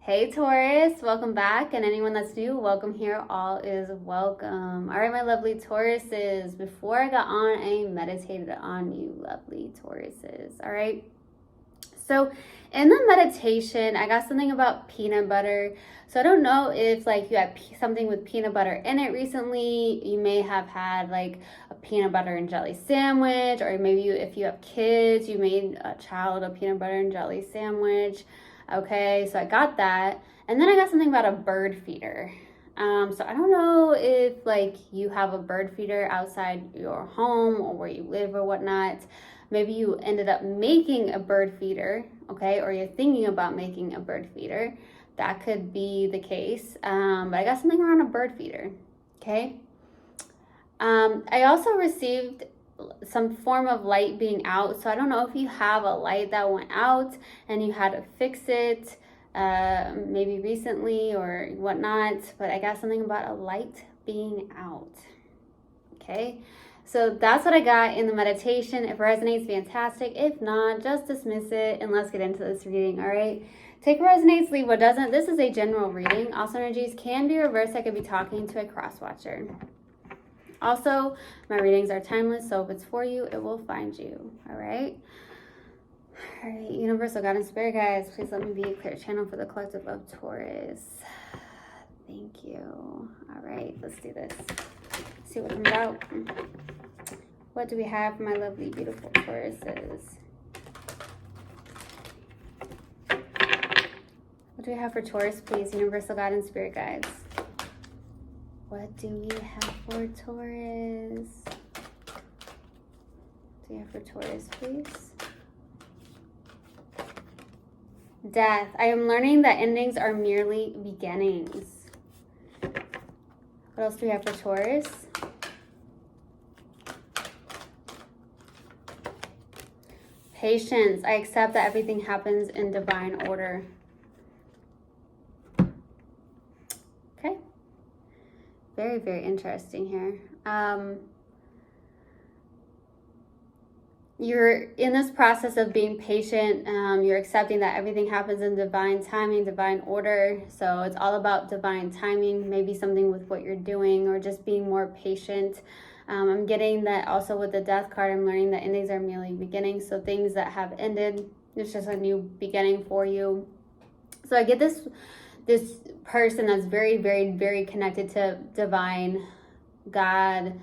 Hey Taurus, welcome back, and anyone that's new, welcome here. All is welcome. All right, my lovely Tauruses, before I got on, I meditated on you lovely Tauruses. All right, so in the meditation, I got something about peanut butter. So I don't know if like you had something with peanut butter in it recently. You may have had like a peanut butter and jelly sandwich, or maybe if you have kids, you made a child a peanut butter and jelly sandwich. Okay, so I got that. And then I got something about a bird feeder. So I don't know if like you have a bird feeder outside your home or where you live or whatnot. Maybe you ended up making a bird feeder, okay, or you're thinking about making a bird feeder. That could be the case. But I got something around a bird feeder, okay? I also received some form of light being out. So I don't know if you have a light that went out and you had to fix it maybe recently or whatnot, but I got something about a light being out. Okay, so that's what I got in the meditation. If it resonates, fantastic. If not, just dismiss it and let's get into this reading. All right, take what resonates, leave what doesn't. This is a general reading. Also, energies can be reversed. I could be talking to a cross watcher. Also, my readings are timeless, so if it's for you, it will find you. All right. All right, Universal God and Spirit guides, please let me be a clear channel for the collective of Taurus. Thank you. All right, let's do this. See what comes out. What do we have for my lovely, beautiful Tauruses? What do we have for Taurus, please? Universal God and Spirit guides. What do we have for Taurus? What do we have for Taurus, please? Death. I am learning that endings are merely beginnings. What else do we have for Taurus? Patience. I accept that everything happens in divine order. Okay. Very, very interesting here. You're in this process of being patient. You're accepting that everything happens in divine timing, divine order. So it's all about divine timing, maybe something with what you're doing or just being more patient. I'm getting that also with the Death card. I'm learning that endings are merely beginnings. So things that have ended, it's just a new beginning for you. So I get this person that's very, very, very connected to divine, God,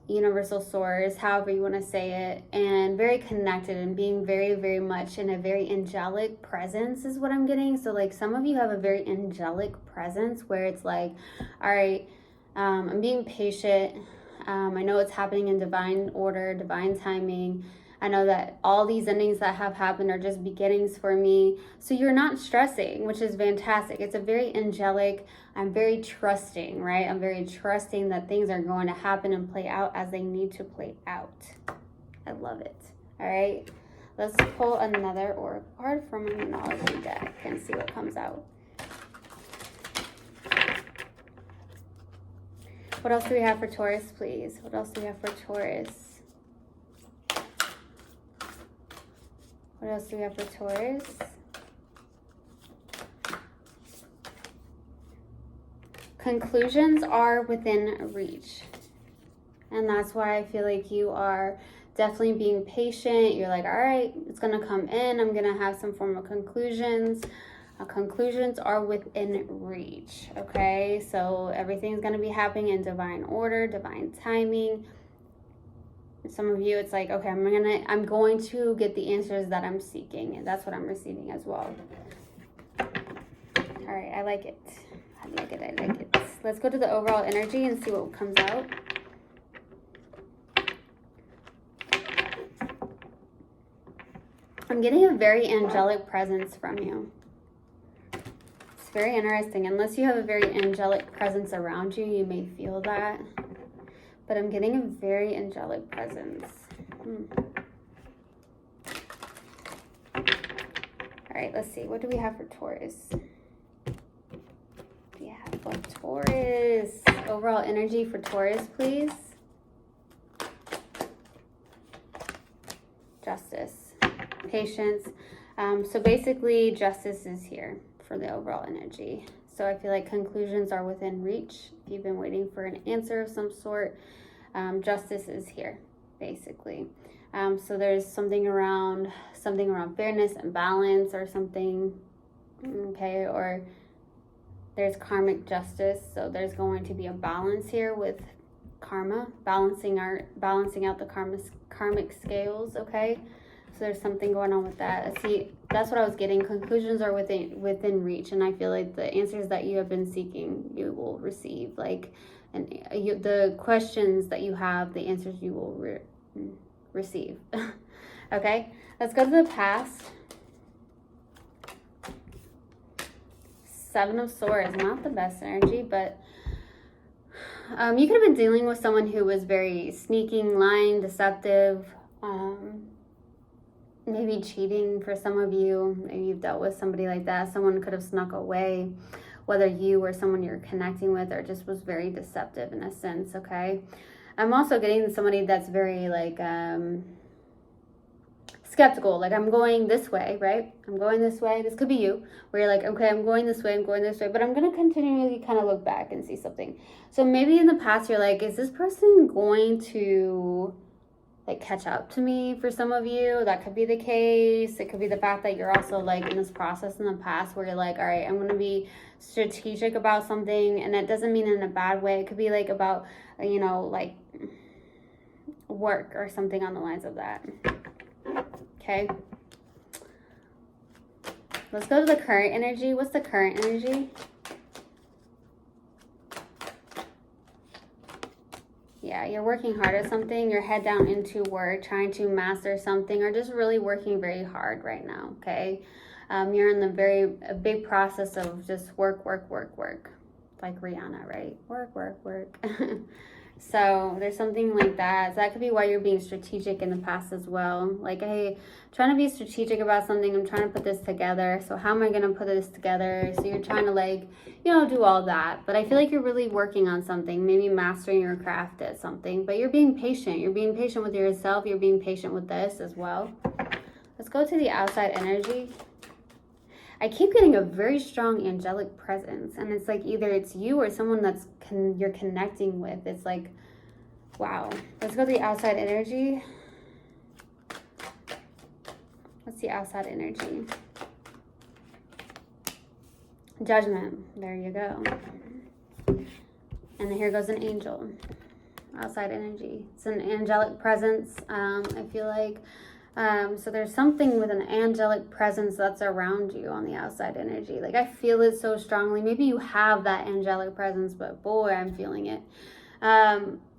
universal source, however you want to say it, and very connected and being very, very much in a very angelic presence is what I'm getting. So like some of you have a very angelic presence where it's like, all right, I'm being patient. I know it's happening in divine order, divine timing. I know that all these endings that have happened are just beginnings for me. So you're not stressing, which is fantastic. It's a very angelic, I'm very trusting, right? I'm very trusting that things are going to happen and play out as they need to play out. I love it. All right. Let's pull another oracle card from my numerology deck and see what comes out. What else do we have for Taurus, please? What else do we have for Taurus? What else do we have for Taurus? Conclusions are within reach. And that's why I feel like you are definitely being patient. You're like, all right, it's going to come in. I'm going to have some form of conclusions. Conclusions are within reach. Okay, so everything's going to be happening in divine order, divine timing. Some of you, it's like, okay, I'm going to get the answers that I'm seeking, and that's what I'm receiving as well. All right, I like it. I like it. Let's go to the overall energy and see what comes out. I'm getting a very angelic presence from you. It's very interesting. Unless you have a very angelic presence around you, you may feel that. But I'm getting a very angelic presence. All right, let's see. What do we have for Taurus? We have for Taurus. Overall energy for Taurus, please. Justice. Patience. So basically, justice is here for the overall energy. So I feel like conclusions are within reach. If you've been waiting for an answer of some sort, justice is here, basically. So there's something around fairness and balance or something, okay, or there's karmic justice. So there's going to be a balance here with karma, balancing out the karmic scales, okay? So there's something going on with that. See, that's what I was getting. Conclusions are within reach, and I feel like the answers that you have been seeking, you will receive. Like, and the questions that you have, the answers you will receive. Okay, let's go to the past. 7 of Swords, not the best energy, but you could have been dealing with someone who was very sneaking, lying, deceptive, maybe cheating for some of you. Maybe you've dealt with somebody like that. Someone could have snuck away, whether you or someone you're connecting with, or just was very deceptive in a sense, okay? I'm also getting somebody that's very, like, skeptical. Like, I'm going this way, right? I'm going this way. This could be you, where you're like, okay, I'm going this way, but I'm going to continually kind of look back and see something. So maybe in the past, you're like, is this person going to, like, catch up to me? For some of you, that could be the case. It could be the fact that you're also, like, in this process in the past where you're like, all right, I'm going to be strategic about something, and it doesn't mean in a bad way. It could be, like, about, you know, like, work or something on the lines of that. Okay. Let's go to the current energy. What's the current energy? Yeah, you're working hard at something. You're head down into work, trying to master something, or just really working very hard right now, okay? You're in a big process of just work. Like Rihanna, right? Work. So there's something like that. So that could be why you're being strategic in the past as well. Like, hey, I'm trying to be strategic about something. I'm trying to put this together. So how am I going to put this together? So you're trying to, like, you know, do all that. But I feel like you're really working on something, maybe mastering your craft at something. But you're being patient. You're being patient with yourself. You're being patient with this as well. Let's go to the outside energy. I keep getting a very strong angelic presence, and it's like either it's you or someone that's you're connecting with. It's like, wow. Let's go to the outside energy. What's the outside energy? Judgment. There you go. And then here goes an angel. Outside energy. It's an angelic presence. I feel like so there's something with an angelic presence that's around you on the outside energy. Like, I feel it so strongly. Maybe you have that angelic presence, but boy, I'm feeling it.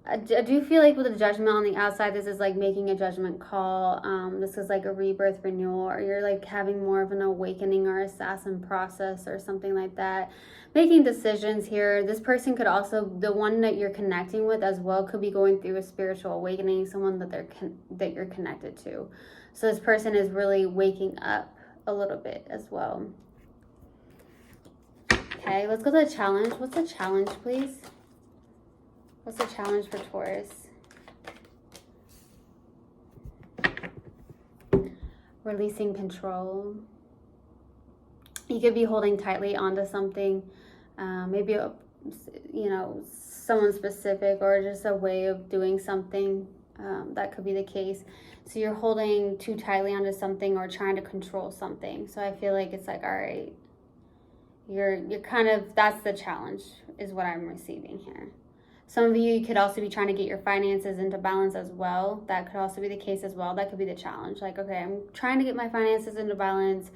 I do feel like with the judgment on the outside, this is like making a judgment call. This is like a rebirth renewal, or you're like having more of an awakening or assassin process or something like that. Making decisions here. This person could also, the one that you're connecting with as well, could be going through a spiritual awakening, someone that you're connected to. So this person is really waking up a little bit as well. Okay, let's go to the challenge. What's the challenge, please? What's the challenge for Taurus? Releasing control. You could be holding tightly onto something. Maybe, you know, someone specific, or just a way of doing something. That could be the case. So you're holding too tightly onto something or trying to control something. So I feel like it's like, all right, you're kind of, that's the challenge is what I'm receiving here. Some of you could also be trying to get your finances into balance as well. That could also be the case as well. That could be the challenge. Like, okay, I'm trying to get my finances into balance.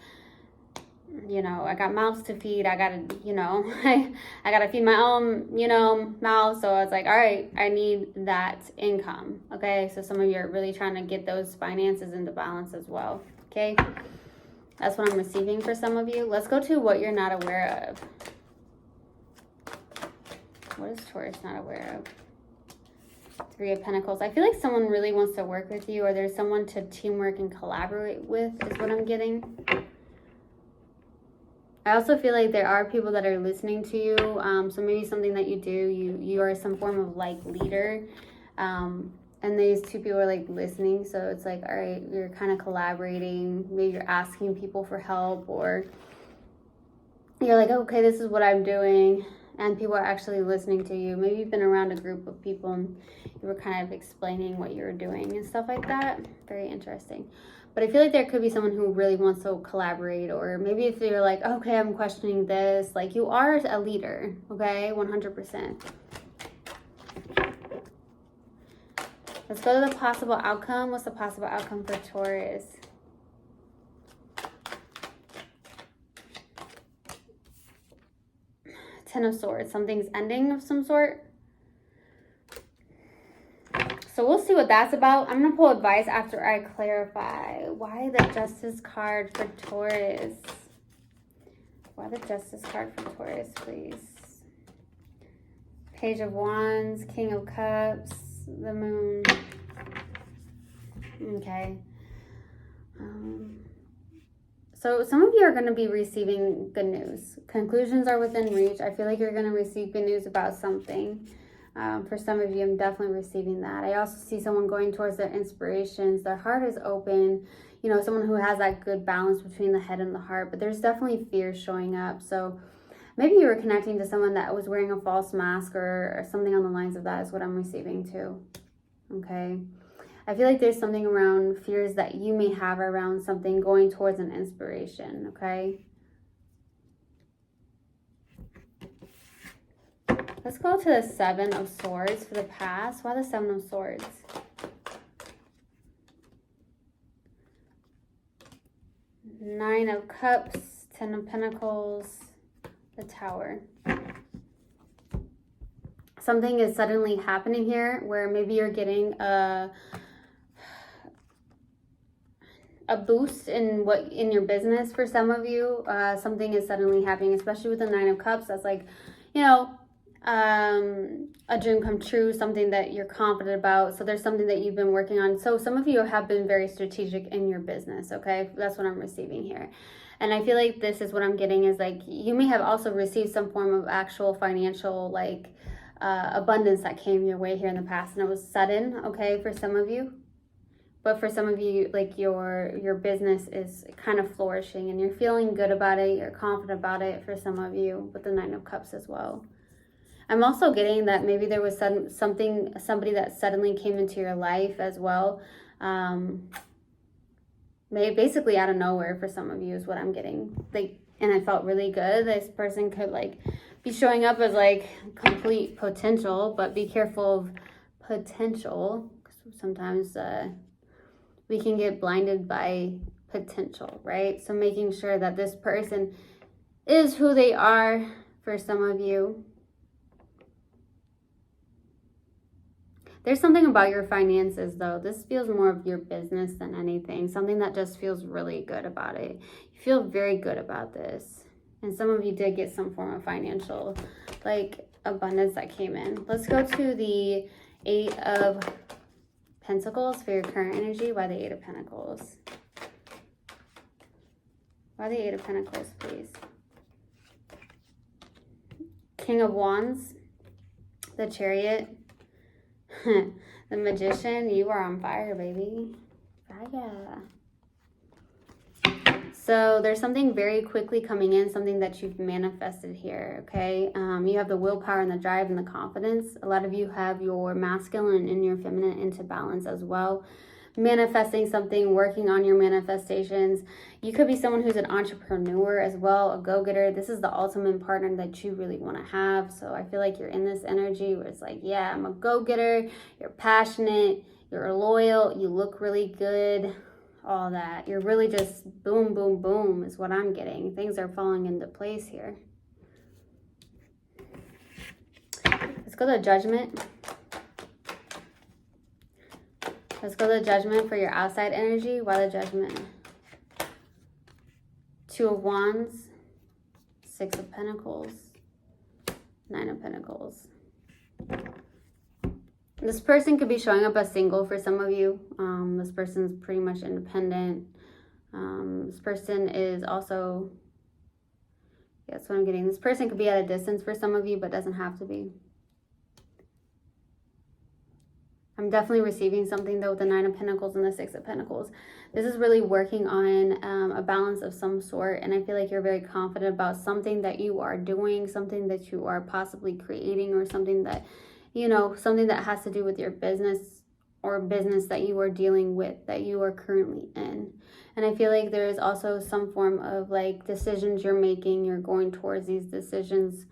You know, I got mouths to feed. I got to, you know, I got to feed my own, you know, mouth. So it's like, all right, I need that income. Okay. So some of you are really trying to get those finances into balance as well. Okay. That's what I'm receiving for some of you. Let's go to what you're not aware of. What is Taurus not aware of? 3 of Pentacles. I feel like someone really wants to work with you, or there's someone to teamwork and collaborate with is what I'm getting. I also feel like there are people that are listening to you. So maybe something that you do, you are some form of like leader. And these two people are like listening. So it's like, all right, you're kind of collaborating. Maybe you're asking people for help, or you're like, okay, this is what I'm doing. And people are actually listening to you. Maybe you've been around a group of people and you were kind of explaining what you were doing and stuff like that. Very interesting. But I feel like there could be someone who really wants to collaborate, or maybe if you're like, okay, I'm questioning this, like you are a leader, okay, 100%. Let's go to the possible outcome. What's the possible outcome for Taurus? Ten of Swords. Something's ending of some sort. So we'll see what that's about. I'm going to pull advice after I clarify. Why the Justice card for Taurus? Why the Justice card for Taurus, please? Page of Wands, King of Cups, the Moon. Okay. So some of you are going to be receiving good news. Conclusions are within reach. I feel like you're going to receive good news about something. For some of you, I'm definitely receiving that. I also see someone going towards their inspirations. Their heart is open. You know, someone who has that good balance between the head and the heart. But there's definitely fear showing up. So maybe you were connecting to someone that was wearing a false mask, or something on the lines of that is what I'm receiving too. Okay. I feel like there's something around fears that you may have around something going towards an inspiration. Okay. Let's go to the Seven of Swords for the past. Why the Seven of Swords? Nine of Cups, Ten of Pentacles, the Tower. Something is suddenly happening here where maybe you're getting a boost in your business for some of you. Something is suddenly happening, especially with the Nine of Cups. That's like, you know, a dream come true, something that you're confident about. So there's something that you've been working on. So some of you have been very strategic in your business, okay? That's what I'm receiving here. And I feel like this is what I'm getting is like, you may have also received some form of actual financial, like, abundance that came your way here in the past. And it was sudden, okay, for some of you. But for some of you, like your business is kind of flourishing and you're feeling good about it. You're confident about it for some of you with the Nine of Cups as well. I'm also getting that maybe there was somebody that suddenly came into your life as well. Maybe basically out of nowhere for some of you is what I'm getting. Like, and I felt really good. This person could like be showing up as like complete potential, but be careful of potential. Sometimes we can get blinded by potential, right? So making sure that this person is who they are for some of you. There's something about your finances, though. This feels more of your business than anything. Something that just feels really good about it. You feel very good about this. And some of you did get some form of financial, like, abundance that came in. Let's go to the Eight of Pentacles for your current energy. Why the Eight of Pentacles? Why the Eight of Pentacles, please? King of Wands, the Chariot, the Magician. You are on fire, baby. Fire. So there's something very quickly coming in, something that you've manifested here, okay? You have the willpower and the drive and the confidence. A lot of you have your masculine and your feminine into balance as well. Manifesting something, working on your manifestations. You could be someone who's an entrepreneur as well, a go-getter. This is the ultimate partner that you really want to have. So I feel like you're in this energy where it's like, yeah, I'm a go-getter. You're passionate. You're loyal. You look really good. All that. You're really just boom, boom, boom is what I'm getting. Things are falling into place here. Let's go to Judgment. Let's go to Judgment for your outside energy. Why the Judgment? Two of Wands, Six of Pentacles, Nine of Pentacles. This person could be showing up as single for some of you. This person's pretty much independent. This person is also, yeah, that's what I'm getting. This person could be at a distance for some of you, but doesn't have to be. I'm definitely receiving something though with the Nine of Pentacles and the Six of Pentacles. This is really working on a balance of some sort. And I feel like you're very confident about something that you are doing, something that you are possibly creating, or something that, you know, something that has to do with your business or business that you are dealing with, that you are currently in. And I feel like there is also some form of like decisions you're making. You're going towards these decisions.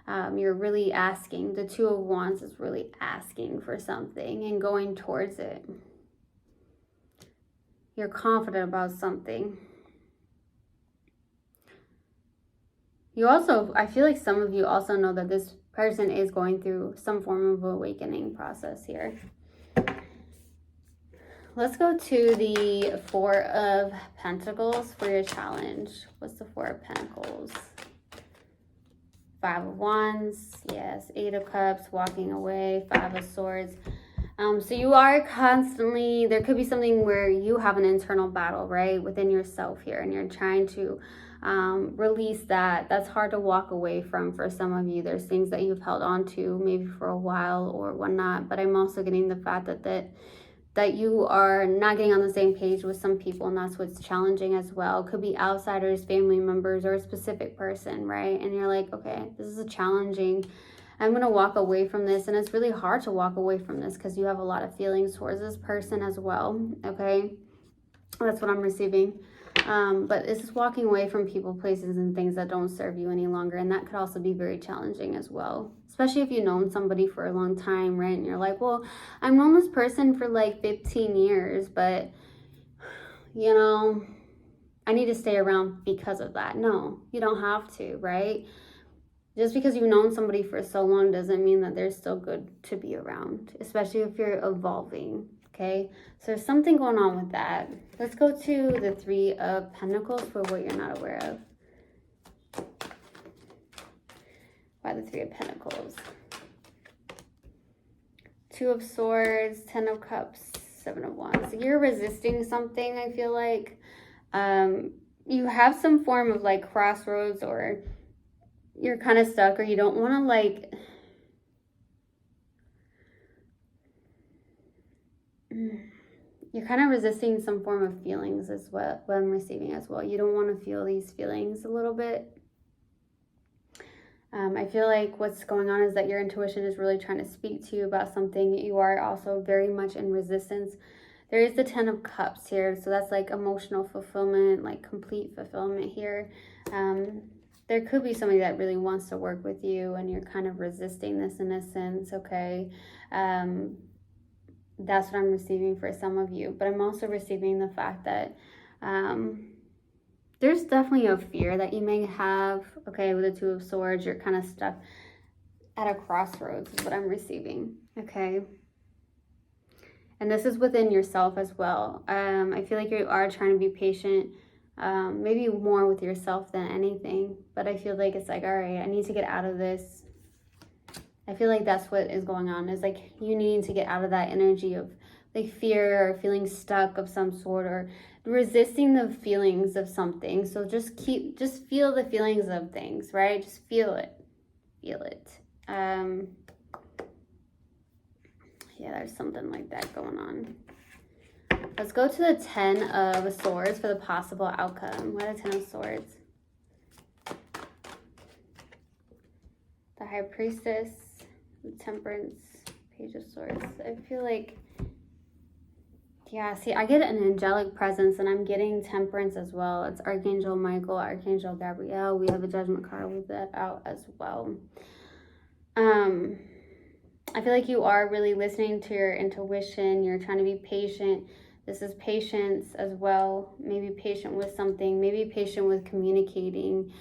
You're really asking. The Two of Wands is really asking for something and going towards it. You're confident about something. You also, I feel like some of you also know that this person is going through some form of awakening process here. Let's go to the Four of Pentacles for your challenge. What's the Four of Pentacles? Five of Wands, yes. Eight of Cups, walking away. Five of Swords. So you are constantly, there could be something where you have an internal battle, right, within yourself here, and you're trying to release that. That's hard to walk away from for some of you. There's things that you've held on to maybe for a while or whatnot, but I'm also getting the fact that you are not getting on the same page with some people, and that's what's challenging as well. Could be outsiders, family members, or a specific person, right? And you're like, okay, this is a challenging, I'm going to walk away from this. And it's really hard to walk away from this because you have a lot of feelings towards this person as well, okay? That's what I'm receiving. But it's just walking away from people, places, and things that don't serve you any longer. And that could also be very challenging as well. Especially if you've known somebody for a long time, right? And you're like, well, I've known this person for like 15 years, but, you know, I need to stay around because of that. No, you don't have to, right? Just because you've known somebody for so long doesn't mean that they're still good to be around, especially if you're evolving, okay? So there's something going on with that. Let's go to the Three of Pentacles for what you're not aware of. By the Three of Pentacles. Two of Swords, Ten of Cups, Seven of Wands. So you're resisting something, I feel like. You have some form of like crossroads, or you're kind of stuck, or you don't want to like... You're kind of resisting some form of feelings as well, what I'm receiving as well. You don't want to feel these feelings a little bit. I feel like what's going on is that your intuition is really trying to speak to you about something. You are also very much in resistance. There is the Ten of Cups here, so that's like emotional fulfillment, like complete fulfillment here. There could be somebody that really wants to work with you, and you're kind of resisting this in a sense, okay? That's what I'm receiving for some of you. But I'm also receiving the fact that there's definitely a fear that you may have, okay? With the Two of Swords, you're kind of stuck at a crossroads is what I'm receiving, okay? And this is within yourself as well. I feel like you are trying to be patient, maybe more with yourself than anything. But I feel like it's like, all right, I need to get out of this. I feel like that's what is going on, is like you needing to get out of that energy of like fear or feeling stuck of some sort, or resisting the feelings of something. So just feel the feelings of things, right? Just feel it. Yeah, there's something like that going on. Let's go to the Ten of Swords for the possible outcome. What are the Ten of Swords? The High Priestess, the Temperance, Page of Swords. I feel like, yeah, see, I get an angelic presence, and I'm getting Temperance as well. It's Archangel Michael, Archangel Gabriel. We have a Judgment card with that out as well. I feel like you are really listening to your intuition. You're trying to be patient. This is patience as well. Maybe patient with something. Maybe patient with communicating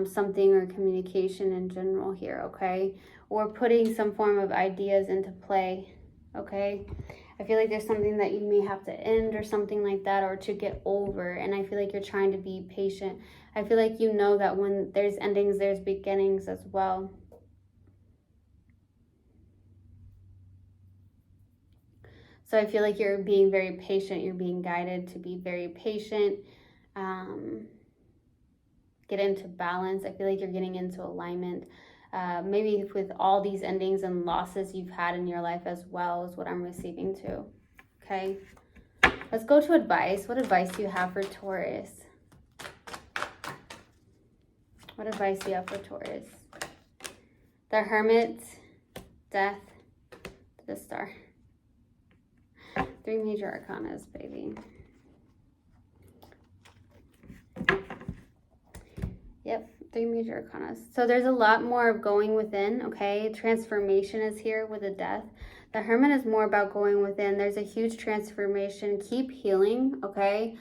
something, or communication in general here, okay? Or putting some form of ideas into play, okay? I feel like there's something that you may have to end or something like that, or to get over. And I feel like you're trying to be patient. I feel like you know that when there's endings, there's beginnings as well. So I feel like you're being very patient. You're being guided to be very patient. Get into balance. I feel like you're getting into alignment. maybe with all these endings and losses you've had in your life as well is what I'm receiving too. Okay, let's go to advice. What advice do you have for Taurus? What advice do you have for Taurus? The Hermit, Death, the Star. 3 major arcanas, baby. Yep, 3 major arcanas. So there's a lot more of going within, okay? Transformation is here with the Death. The Hermit is more about going within. There's a huge transformation. Keep healing, okay?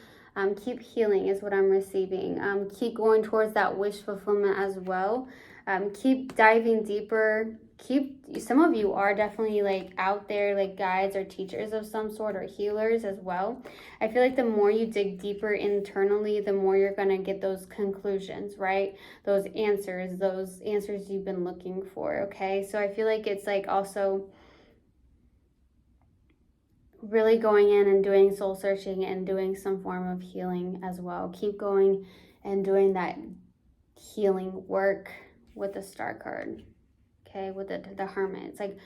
Keep healing is what I'm receiving. Keep going towards that wish fulfillment as well. Keep diving deeper. Some of you are definitely like out there, like guides or teachers of some sort, or healers as well. I feel like the more you dig deeper internally, the more you're going to get those conclusions, right? Those answers you've been looking for, okay? So I feel like it's like also really going in and doing soul searching and doing some form of healing as well. Keep going and doing that healing work with the Star card. Okay, with the Hermit. It's like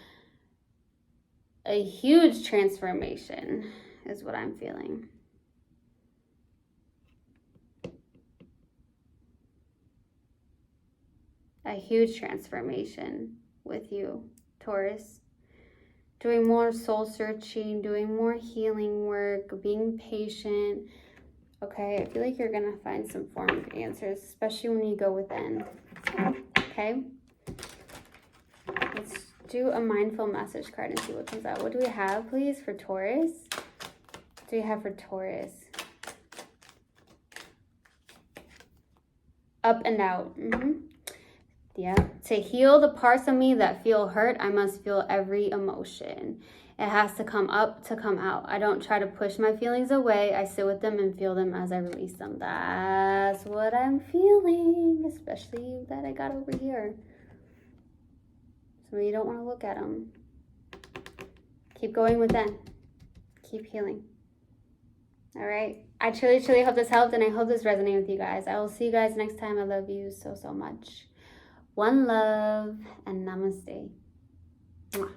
a huge transformation is what I'm feeling. A huge transformation with you, Taurus. Doing more soul searching, doing more healing work, being patient. Okay, I feel like you're going to find some form of answers, especially when you go within. Okay? Let's do a mindful message card and see what comes out. What do we have, please, for Taurus? What do we have for Taurus? Up and out. Yeah. To heal the parts of me that feel hurt, I must feel every emotion. It has to come up to come out. I don't try to push my feelings away. I sit with them and feel them as I release them. That's what I'm feeling, especially that I got over here. So you don't want to look at them. Keep going within. Keep healing. All right. I truly, truly hope this helped, and I hope this resonated with you guys. I will see you guys next time. I love you so, so much. One love and namaste. Mwah.